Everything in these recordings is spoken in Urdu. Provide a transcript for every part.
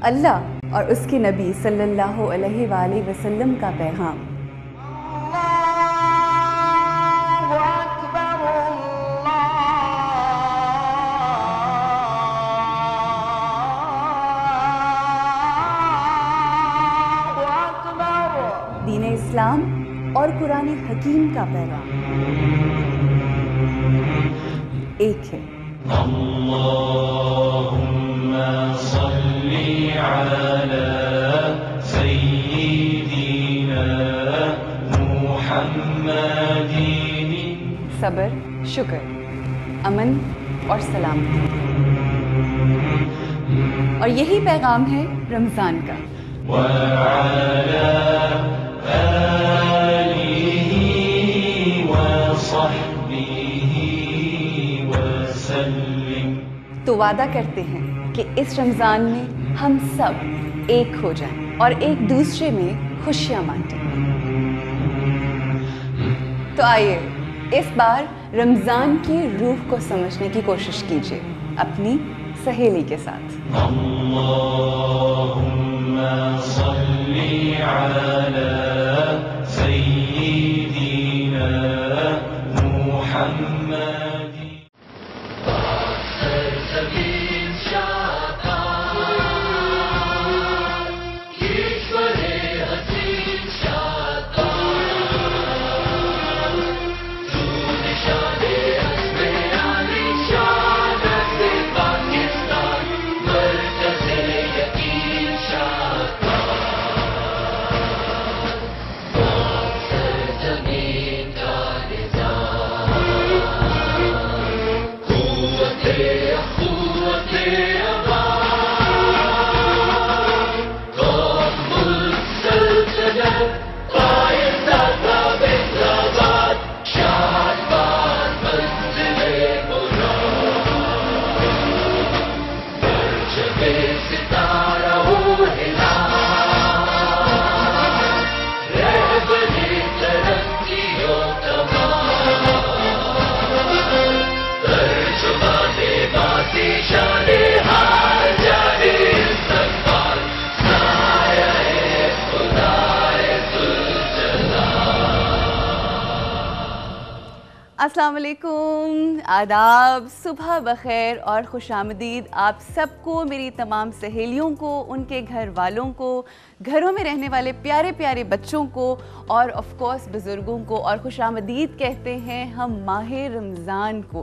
اللہ اور اس کے نبی صلی اللہ علیہ وآلہ وسلم کا پیغام۔ دین اسلام اور قرآن حکیم کا پیغام ایک ہے۔ اللہم صلی علی سیدنا محمد۔ صبر، شکر، امن اور سلامتی، اور یہی پیغام ہے رمضان کا۔ وعلی آلہ وصحبہ وسلم۔ تو وعدہ کرتے ہیں کہ اس رمضان میں ہم سب ایک ہو جائیں اور ایک دوسرے میں خوشیاں بانٹیں۔ تو آئیے اس بار رمضان کی روح کو سمجھنے کی کوشش کیجیے اپنی سہیلی کے ساتھ۔ اللہم صلی علی سیدنا محمد۔ السلام علیکم، آداب، صبح بخیر اور خوش آمدید آپ سب کو، میری تمام سہیلیوں کو، ان کے گھر والوں کو، گھروں میں رہنے والے پیارے پیارے بچوں کو اور آف کورس بزرگوں کو، اور خوش آمدید کہتے ہیں ہم ماہ رمضان کو۔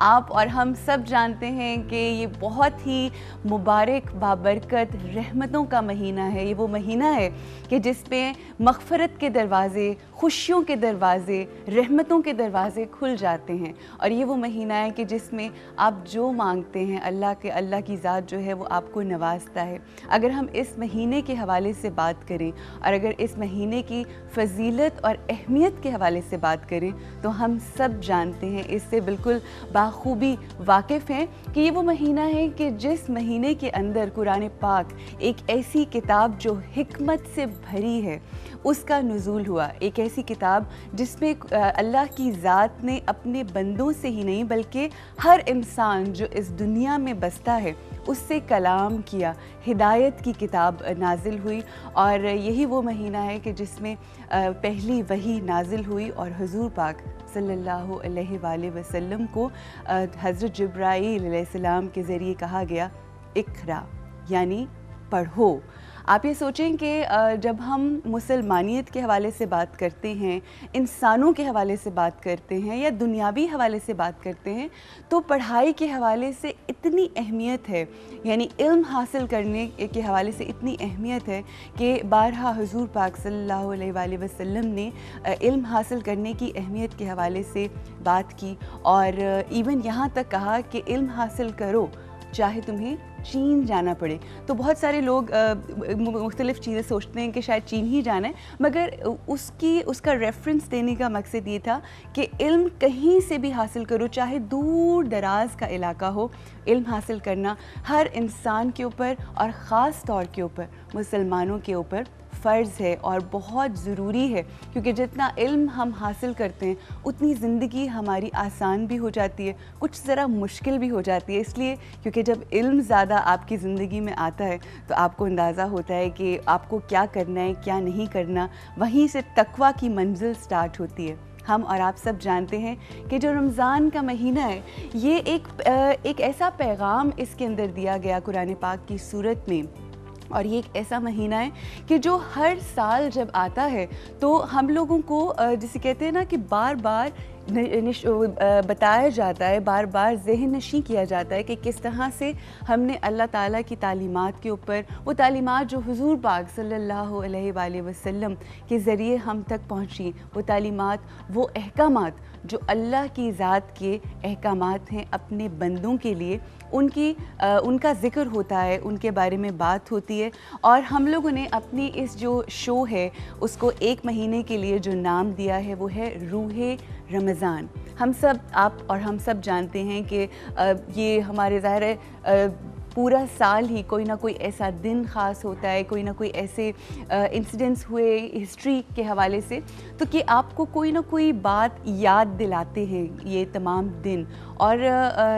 آپ اور ہم سب جانتے ہیں کہ یہ بہت ہی مبارک، بابرکت، رحمتوں کا مہینہ ہے۔ یہ وہ مہینہ ہے کہ جس میں مغفرت کے دروازے، خوشیوں کے دروازے، رحمتوں کے دروازے کھل جاتے ہیں، اور یہ وہ مہینہ ہے کہ جس میں آپ جو مانگتے ہیں اللہ کی ذات جو ہے وہ آپ کو نوازتا ہے۔ اگر ہم اس مہینے کے حوالے سے بات کریں اور اگر اس مہینے کی فضیلت اور اہمیت کے حوالے سے بات کریں تو ہم سب جانتے ہیں، اس سے بالکل بخوبی واقف ہیں کہ یہ وہ مہینہ ہے کہ جس مہینے کے اندر قرآن پاک، ایک ایسی کتاب جو حکمت سے بھری ہے، اس کا نزول ہوا۔ ایک ایسی کتاب جس میں اللہ کی ذات نے اپنے بندوں سے ہی نہیں بلکہ ہر انسان جو اس دنیا میں بستا ہے اس سے کلام کیا، ہدایت کی کتاب نازل ہوئی، اور یہی وہ مہینہ ہے کہ جس میں پہلی وحی نازل ہوئی اور حضور پاک صلی اللہ علیہ وآلہ وسلم کو حضرت جبرائیل علیہ السلام کے ذریعے کہا گیا اقرا، یعنی پڑھو۔ آپ یہ سوچیں کہ جب ہم مسلمانیت کے حوالے سے بات کرتے ہیں، انسانوں کے حوالے سے بات کرتے ہیں یا دنیاوی حوالے سے بات کرتے ہیں تو پڑھائی کے حوالے سے اتنی اہمیت ہے، یعنی علم حاصل کرنے کے حوالے سے اتنی اہمیت ہے کہ بارہا حضور پاک صلی اللہ علیہ وآلہ وسلم نے علم حاصل کرنے کی اہمیت کے حوالے سے بات کی، اور ایون یہاں تک کہا کہ علم حاصل کرو چاہے تمہیں چین جانا پڑے۔ تو بہت سارے لوگ مختلف چیزیں سوچتے ہیں کہ شاید چین ہی جانا ہے، مگر اس کا ریفرنس دینے کا مقصد یہ تھا کہ علم کہیں سے بھی حاصل کرو، چاہے دور دراز کا علاقہ ہو، علم حاصل کرنا ہر انسان کے اوپر اور خاص طور کے اوپر مسلمانوں کے اوپر فرض ہے اور بہت ضروری ہے، کیونکہ جتنا علم ہم حاصل کرتے ہیں اتنی زندگی ہماری آسان بھی ہو جاتی ہے، کچھ ذرا مشکل بھی ہو جاتی ہے، اس لیے کیونکہ جب علم زیادہ آپ کی زندگی میں آتا ہے تو آپ کو اندازہ ہوتا ہے کہ آپ کو کیا کرنا ہے کیا نہیں کرنا، وہیں سے تقویٰ کی منزل سٹارٹ ہوتی ہے۔ ہم اور آپ سب جانتے ہیں کہ جو رمضان کا مہینہ ہے یہ ایک ایسا پیغام اس کے اندر دیا گیا قرآن پاک کی صورت میں، اور یہ ایک ایسا مہینہ ہے کہ جو ہر سال جب آتا ہے تو ہم لوگوں کو جسے کہتے ہیں نا کہ بار بار بتایا جاتا ہے، بار بار ذہن نشیں کیا جاتا ہے کہ کس طرح سے ہم نے اللہ تعالیٰ کی تعلیمات کے اوپر، وہ تعلیمات جو حضور پاک صلی اللہ علیہ وآلہ وسلم کے ذریعے ہم تک پہنچی، وہ تعلیمات، وہ احکامات جو اللہ کی ذات کے احکامات ہیں اپنے بندوں کے لیے، ان کا ذکر ہوتا ہے، ان کے بارے میں بات ہوتی ہے، اور ہم لوگوں نے اپنی اس جو شو ہے اس کو ایک مہینے کے لیے جو نام دیا ہے وہ ہے روح رمضان۔ ہم سب، آپ اور ہم سب جانتے ہیں کہ یہ ہمارے ظاہر ہے پورا سال ہی کوئی نہ کوئی ایسا دن خاص ہوتا ہے، کوئی نہ کوئی ایسے انسیڈنٹس ہوئے ہسٹری کے حوالے سے تو کہ آپ کو کوئی نہ کوئی بات یاد دلاتے ہیں یہ تمام دن، اور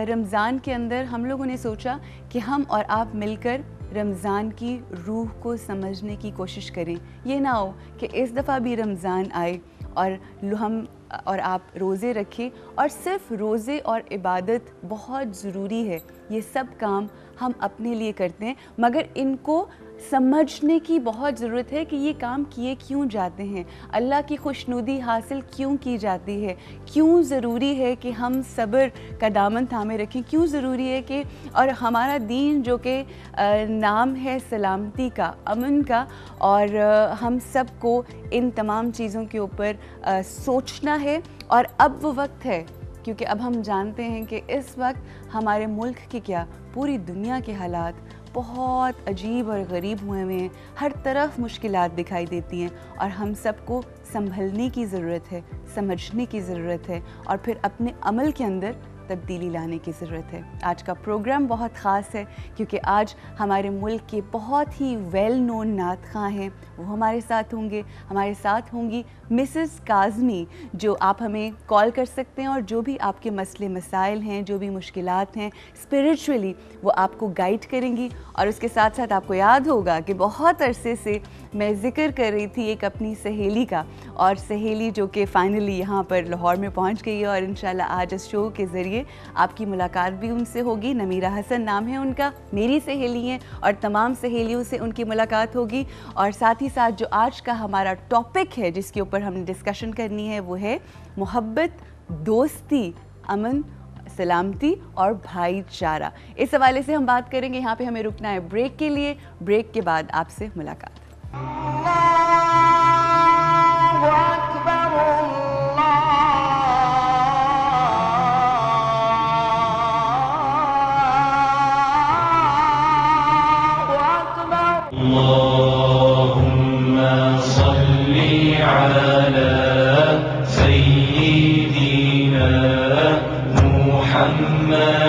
رمضان کے اندر ہم لوگوں نے سوچا کہ ہم اور آپ مل کر رمضان کی روح کو سمجھنے کی کوشش کریں۔ یہ نہ ہو کہ اس دفعہ بھی رمضان آئے اور ہم اور آپ روزے رکھیں، اور صرف روزے اور عبادت بہت ضروری ہے، یہ سب کام ہم اپنے لیے کرتے ہیں، مگر ان کو سمجھنے کی بہت ضرورت ہے کہ یہ کام کیے کیوں جاتے ہیں، اللہ کی خوشنودی حاصل کیوں کی جاتی ہے، کیوں ضروری ہے کہ ہم صبر کا دامن تھامے رکھیں، کیوں ضروری ہے کہ، اور ہمارا دین جو کہ نام ہے سلامتی کا، امن کا، اور ہم سب کو ان تمام چیزوں کے اوپر سوچنا ہے، اور اب وہ وقت ہے، کیونکہ اب ہم جانتے ہیں کہ اس وقت ہمارے ملک کے کیا پوری دنیا کے حالات بہت عجیب اور غریب ہوئے ہیں، ہر طرف مشکلات دکھائی دیتی ہیں، اور ہم سب کو سنبھلنے کی ضرورت ہے، سمجھنے کی ضرورت ہے، اور پھر اپنے عمل کے اندر تبدیلی لانے کی ضرورت ہے۔ آج کا پروگرام بہت خاص ہے کیونکہ آج ہمارے ملک کے بہت ہی ویل نون نعت خواں ہیں، وہ ہمارے ساتھ ہوں گے، ہمارے ساتھ ہوں گی مسز کاظمی، جو آپ ہمیں کال کر سکتے ہیں، اور جو بھی آپ کے مسئلے مسائل ہیں، جو بھی مشکلات ہیں اسپریچولی، وہ آپ کو گائیڈ کریں گی۔ اور اس کے ساتھ ساتھ آپ کو یاد ہوگا کہ بہت عرصے سے میں ذکر کر رہی تھی ایک اپنی سہیلی کا، اور سہیلی جو کہ فائنلی یہاں پر لاہور میں پہنچ گئی ہے، اور انشاءاللہ آج اس شو کے ذریعے آپ کی ملاقات بھی ان سے ہوگی۔ نمیرہ حسن نام ہے ان کا، میری سہیلی ہیں، اور تمام سہیلیوں سے ان کی ملاقات ہوگی۔ اور ساتھ ہی ساتھ جو آج کا ہمارا ٹاپک ہے جس کے اوپر ہم نے ڈسکشن کرنی ہے وہ ہے محبت، دوستی، امن، سلامتی اور بھائی چارہ۔ اس حوالے سے ہم بات کریں گے۔ یہاں پہ ہمیں رکنا ہے بریک کے لیے، بریک کے بعد آپ سے ملاقات۔ اللهم صل على سيدنا محمد